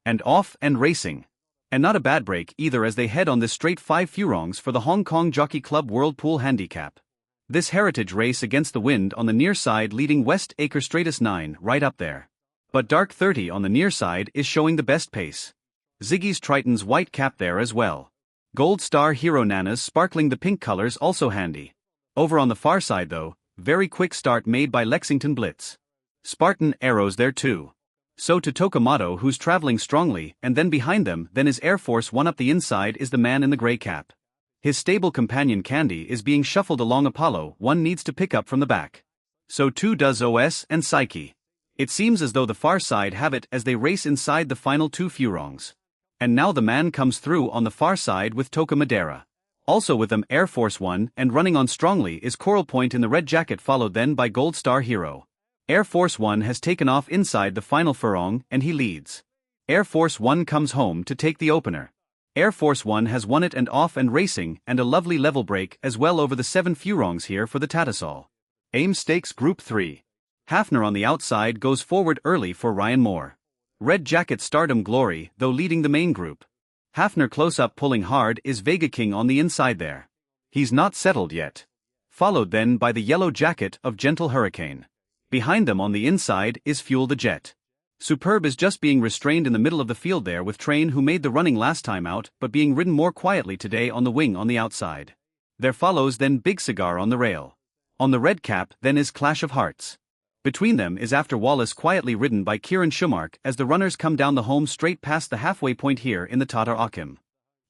And off and racing. And not a bad break either as they head on this straight 5 furlongs for the Hong Kong Jockey Club Whirlpool Handicap. This heritage race against the wind on the near side leading West Acre Stratus 9 right up there. But Dark 30 on the near side is showing the best pace. Ziggy's Triton's white cap there as well. Gold Star Hero Nana's sparkling the pink colors also handy. Over on the far side though, very quick start made by Lexington Blitz. Spartan Arrows there too. So to Tokomato who's traveling strongly, and then behind them then is Air Force One up the inside is the man in the grey cap. His stable companion Candy is being shuffled along Apollo, one needs to pick up from the back. So too does OS and Psyche. It seems as though the far side have it as they race inside the final 2 furlongs. And now the man comes through on the far side with Toka Madera. Also with them Air Force One and running on strongly is Coral Point in the red jacket followed then by Gold Star Hero. Air Force One has taken off inside the final furlong and he leads. Air Force One comes home to take the opener. Air Force One has won it and off and racing and a lovely level break as well over the 7 furlongs here for the Tattersall. Aim Stakes Group 3. Hafner on the outside goes forward early for Ryan Moore. Red Jacket Stardom Glory though leading the main group. Hafner close up pulling hard is Vega King on the inside there. He's not settled yet. Followed then by the yellow jacket of Gentle Hurricane. Behind them on the inside is Fuel the Jet. Superb is just being restrained in the middle of the field there with Train who made the running last time out but being ridden more quietly today on the wing on the outside. There follows then Big Cigar on the rail. On the red cap then is Clash of Hearts. Between them is After Wallace quietly ridden by Kieran Schumark as the runners come down the home straight past the halfway point here in the Tatar Akim.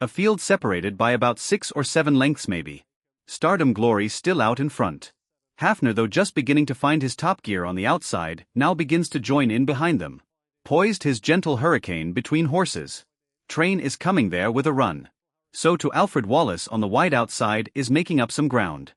A field separated by about 6 or 7 lengths maybe. Stardom Glory still out in front. Hafner though just beginning to find his top gear on the outside, now begins to join in behind them. Poised his Gentle Hurricane between horses. Train is coming there with a run. So to Alfred Wallace on the wide outside is making up some ground.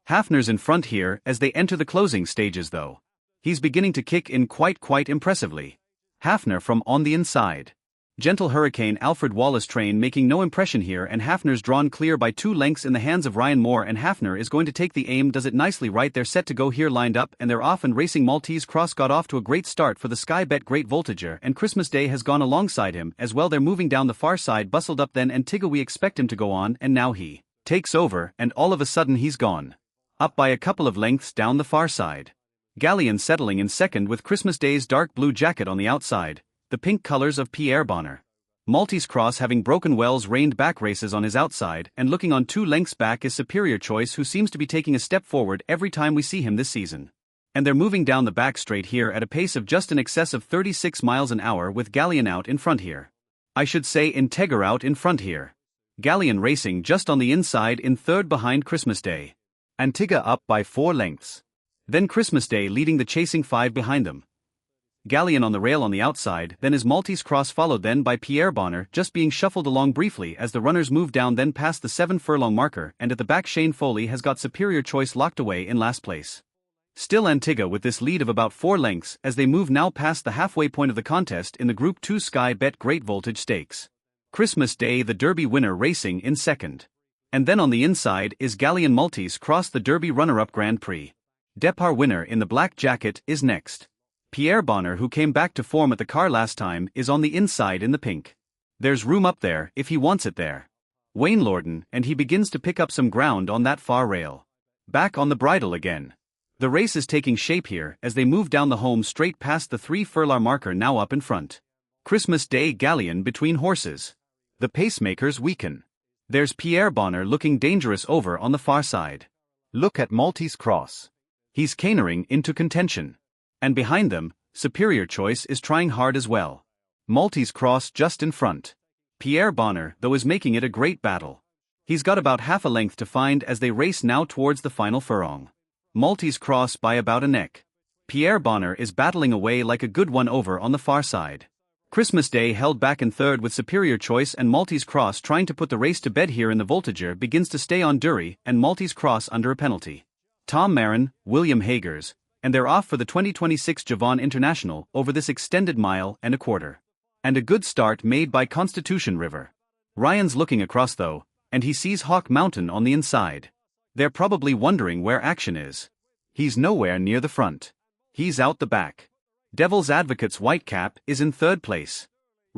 Hafner's in front here as they enter the closing stages though. He's beginning to kick in quite impressively. Hafner from on the inside. Gentle Hurricane Alfred Wallace Train making no impression here and Hafner's drawn clear by 2 lengths in the hands of Ryan Moore and Hafner is going to take the aim does it nicely right they're set to go here lined up and they're off and racing Maltese Cross got off to a great start for the Sky Bet Great Voltager and Christmas Day has gone alongside him as well they're moving down the far side bustled up then Antigua we expect him to go on and now he takes over and all of a sudden he's gone. Up by a couple of lengths down the far side. Galleon settling in second with Christmas Day's dark blue jacket on the outside, the pink colors of Pierre Bonner. Maltese Cross having broken Wells reined back races on his outside and looking on 2 lengths back is Superior Choice who seems to be taking a step forward every time we see him this season. And they're moving down the back straight here at a pace of just in excess of 36 miles an hour with Galleon out in front here. I should say Integra out in front here. Galleon racing just on the inside in third behind Christmas Day. Antigua up by 4 lengths. Then Christmas Day leading the chasing 5 behind them. Galleon on the rail on the outside, then is Maltese Cross followed then by Pierre Bonner just being shuffled along briefly as the runners move down then past the 7 furlong marker and at the back Shane Foley has got Superior Choice locked away in last place. Still Antigua with this lead of about 4 lengths as they move now past the halfway point of the contest in the Group 2 Sky Bet Great Voltage Stakes. Christmas Day the Derby winner racing in second. And then on the inside is Galleon Maltese Cross the Derby runner-up Grand Prix. Depart winner in the black jacket is next. Pierre Bonner who came back to form at the car last time is on the inside in the pink. There's room up there if he wants it there. Wayne Lorden and he begins to pick up some ground on that far rail. Back on the bridle again. The race is taking shape here as they move down the home straight past the 3 furlong marker now up in front. Christmas Day Galleon between horses. The pacemakers weaken. There's Pierre Bonner looking dangerous over on the far side. Look at Maltese Cross. He's canering into contention. And behind them, Superior Choice is trying hard as well. Maltese Cross just in front. Pierre Bonner though is making it a great battle. He's got about half a length to find as they race now towards the final furlong. Maltese Cross by about a neck. Pierre Bonner is battling away like a good one over on the far side. Christmas Day held back in third with Superior Choice and Maltese Cross trying to put the race to bed here in the Voltager begins to stay on Dury and Maltese Cross under a penalty. Tom Marin, William Hagers, and they're off for the 2026 Javon International over this extended mile and a quarter. And a good start made by Constitution River. Ryan's looking across though, and he sees Hawk Mountain on the inside. They're probably wondering where action is. He's nowhere near the front. He's out the back. Devil's Advocate's white cap is in third place.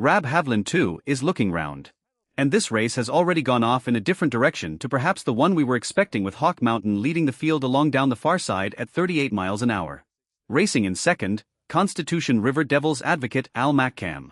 Rab Havlin too is looking round. And this race has already gone off in a different direction to perhaps the one we were expecting, with Hawk Mountain leading the field along down the far side at 38 miles an hour. Racing in second, Constitution River Devil's Advocate Al Mackam.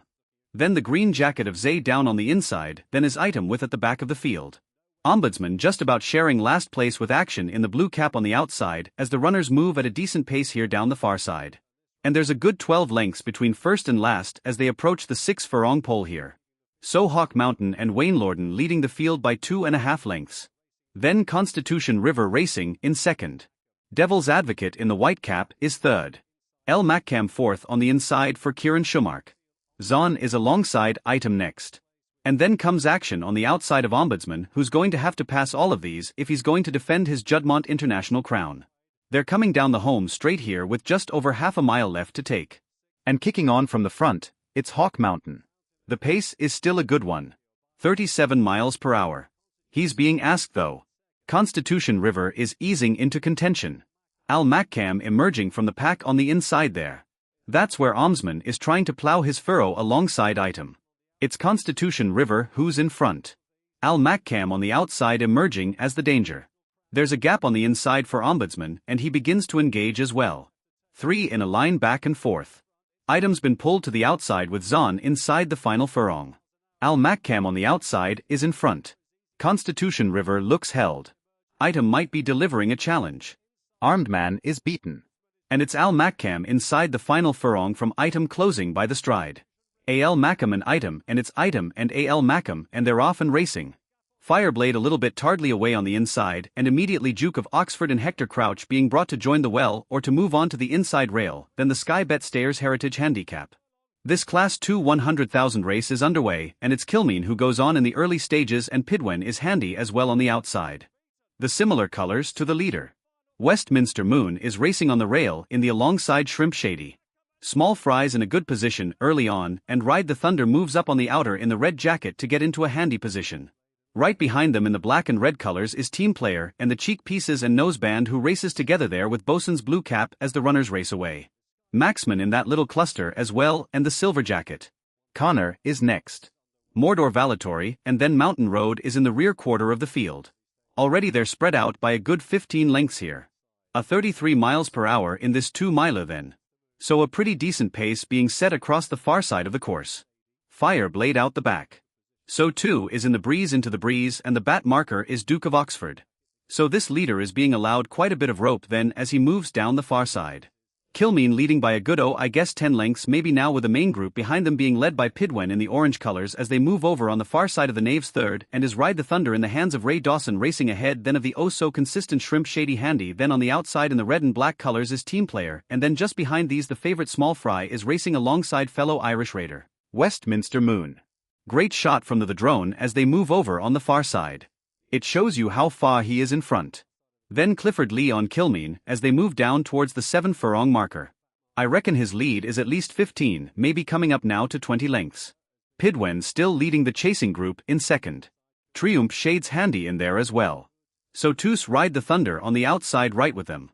Then the green jacket of Zay down on the inside, then his item with at the back of the field. Ombudsman just about sharing last place with Action in the blue cap on the outside as the runners move at a decent pace here down the far side. And there's a good 12 lengths between first and last as they approach the 6 furlong pole here. So Hawk Mountain and Wayne Lorden leading the field by 2.5 lengths. Then Constitution River Racing in second. Devil's Advocate in the white cap is third. El Mackam fourth on the inside for Kieran Schumark. Zahn is alongside Item next. And then comes Action on the outside of Ombudsman, who's going to have to pass all of these if he's going to defend his Juddmonte International crown. They're coming down the home straight here with just over half a mile left to take. And kicking on from the front, it's Hawk Mountain. The pace is still a good one. 37 miles per hour. He's being asked though. Constitution River is easing into contention. Al Mackam emerging from the pack on the inside there. That's where Ombudsman is trying to plow his furrow alongside Item. It's Constitution River who's in front. Al Mackam on the outside emerging as the danger. There's a gap on the inside for Ombudsman and he begins to engage as well. 3 in a line back and forth. Item's been pulled to the outside with Zahn inside the final furlong. Al Mackam on the outside is in front. Constitution River looks held. Item might be delivering a challenge. Armed Man is beaten. And it's Al Mackam inside the final furlong from Item closing by the stride. A.L. Mackham and Item, and it's Item and A.L. Mackham, and they're off and racing. Fireblade a little bit tardily away on the inside, and immediately Duke of Oxford and Hector Crouch being brought to join the well or to move on to the inside rail, then the Sky Bet Stayers Heritage Handicap. This Class 2 100,000 race is underway, and it's Kilmeen who goes on in the early stages, and Pidwen is handy as well on the outside. The similar colors to the leader. Westminster Moon is racing on the rail in the alongside Shrimp Shady. Small Fry's in a good position early on, and Ride the Thunder moves up on the outer in the red jacket to get into a handy position. Right behind them in the black and red colors is Team Player and the Cheek Pieces and Noseband, who races together there with Bosun's blue cap as the runners race away. Maxman in that little cluster as well, and the Silver Jacket. Connor is next. Mordor Valatory and then Mountain Road is in the rear quarter of the field. Already they're spread out by a good 15 lengths here. A 33 miles per hour in this 2-miler then. So a pretty decent pace being set across the far side of the course. Fire Blade out the back. So too is In the Breeze into the Breeze, and the bat marker is Duke of Oxford. So this leader is being allowed quite a bit of rope then as he moves down the far side. Kilmeen leading by a good 10 lengths maybe now, with the main group behind them being led by Pidwen in the orange colors as they move over on the far side of the nave's third, and is Ride the Thunder in the hands of Ray Dawson racing ahead then of the oh-so-consistent Shrimp Shady Handy. Then on the outside in the red and black colors is Team Player, and then just behind these the favorite Small Fry is racing alongside fellow Irish Raider, Westminster Moon. Great shot from the drone as they move over on the far side. It shows you how far he is in front. Then Clifford Lee on Kilmeen as they move down towards the 7 furlong marker. I reckon his lead is at least 15, maybe coming up now to 20 lengths. Pidwen still leading the chasing group in second. Triumph Shades handy in there as well. So Toos Ride the Thunder on the outside right with them.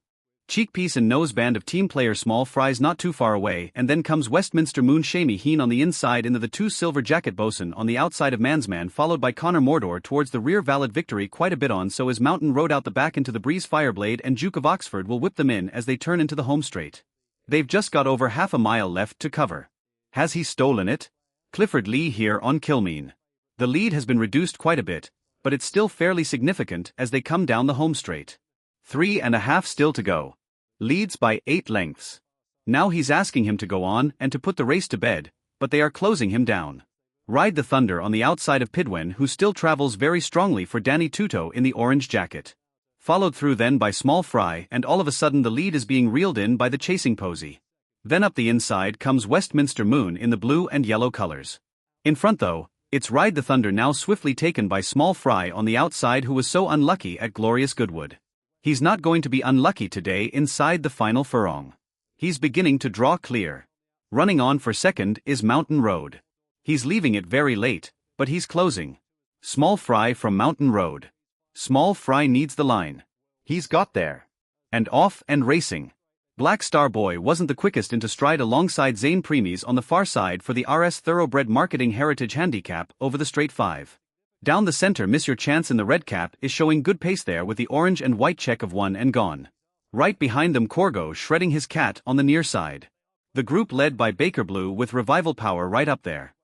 Cheekpiece and Noseband of Team Player Small Fries not too far away, and then comes Westminster Moon Shamey Heen on the inside into the 2 Silver Jacket Bosun on the outside of Mansman, followed by Connor Mordor towards the rear. Valid Victory quite a bit on, so is Mountain Road out the back into the Breeze. Fireblade and Duke of Oxford will whip them in as they turn into the home straight. They've just got over half a mile left to cover. Has he stolen it? Clifford Lee here on Kilmeen. The lead has been reduced quite a bit, but it's still fairly significant as they come down the home straight. 3.5 still to go. Leads by 8 lengths. Now he's asking him to go on and to put the race to bed, but they are closing him down. Ride the Thunder on the outside of Pidwen, who still travels very strongly for Danny Tuto in the orange jacket. Followed through then by Small Fry, and all of a sudden the lead is being reeled in by the chasing Posy. Then up the inside comes Westminster Moon in the blue and yellow colors. In front though, it's Ride the Thunder now swiftly taken by Small Fry on the outside, who was so unlucky at Glorious Goodwood. He's not going to be unlucky today inside the final furlong. He's beginning to draw clear. Running on for second is Mountain Road. He's leaving it very late, but he's closing. Small Fry from Mountain Road. Small Fry needs the line. He's got there. And off and racing. Black Star Boy wasn't the quickest into stride alongside Zane Premies on the far side for the RS Thoroughbred Marketing Heritage Handicap over the straight 5. Down the center, Miss Your Chance in the red cap is showing good pace there with the orange and white check of One and Gone. Right behind them, Corgo shredding his cat on the near side. The group led by Baker Blue with Revival Power right up there.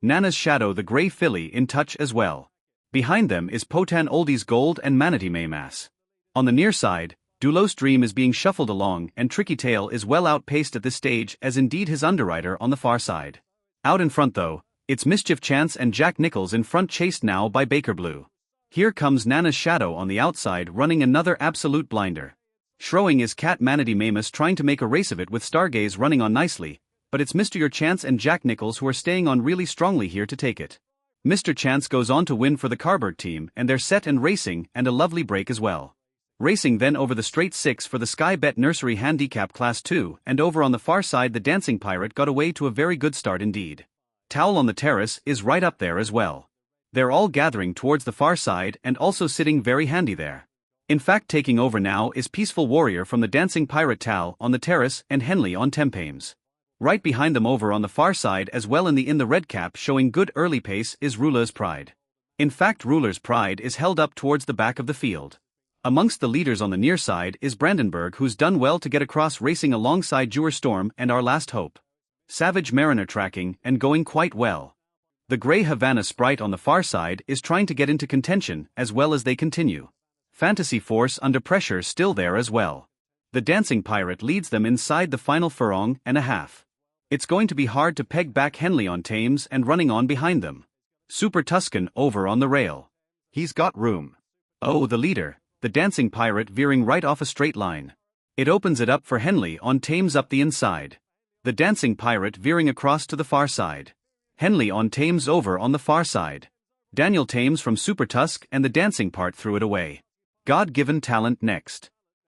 Nana's Shadow the Grey Filly in touch as well. Behind them is Potan Oldies Gold and Manatee Maymas. On the near side, Dulos Dream is being shuffled along and Tricky Tail is well outpaced at this stage, as indeed his underwriter on the far side. Out in front though, it's Mischief Chance and Jack Nichols in front, chased now by Baker Blue. Here comes Nana's Shadow on the outside running another absolute blinder. Shrowing is Cat Manatee Maymas trying to make a race of it with Stargaze running on nicely, but it's Mr. Your Chance and Jack Nichols who are staying on really strongly here to take it. Mr. Chance goes on to win for the Carberg team and they're set and racing, and a lovely break as well. Racing then over the straight 6 for the Sky Bet Nursery Handicap Class 2, and over on the far side the Dancing Pirate got away to a very good start indeed. Towel on the Terrace is right up there as well. They're all gathering towards the far side and also sitting very handy there. In fact, taking over now is Peaceful Warrior from the Dancing Pirate Tal on the Terrace and Henley on Tempames. Right behind them over on the far side as well in the red cap showing good early pace is Ruler's Pride. In fact, Ruler's Pride is held up towards the back of the field. Amongst the leaders on the near side is Brandenburg, who's done well to get across, racing alongside Jewer Storm and Our Last Hope. Savage Mariner tracking and going quite well. The Grey Havana Sprite on the far side is trying to get into contention as well as they continue. Fantasy Force under pressure still there as well. The Dancing Pirate leads them inside the final furlong and a half. It's going to be hard to peg back Henley on Thames and running on behind them. Super Tuscan over on the rail. He's got room. Oh, the leader, the Dancing Pirate, veering right off a straight line. It opens it up for Henley on Thames up the inside. The Dancing Pirate veering across to the far side. Henley on Thames over on the far side. Daniel Thames from Super Tusk and the Dancing Part threw it away. God-Given Talent next.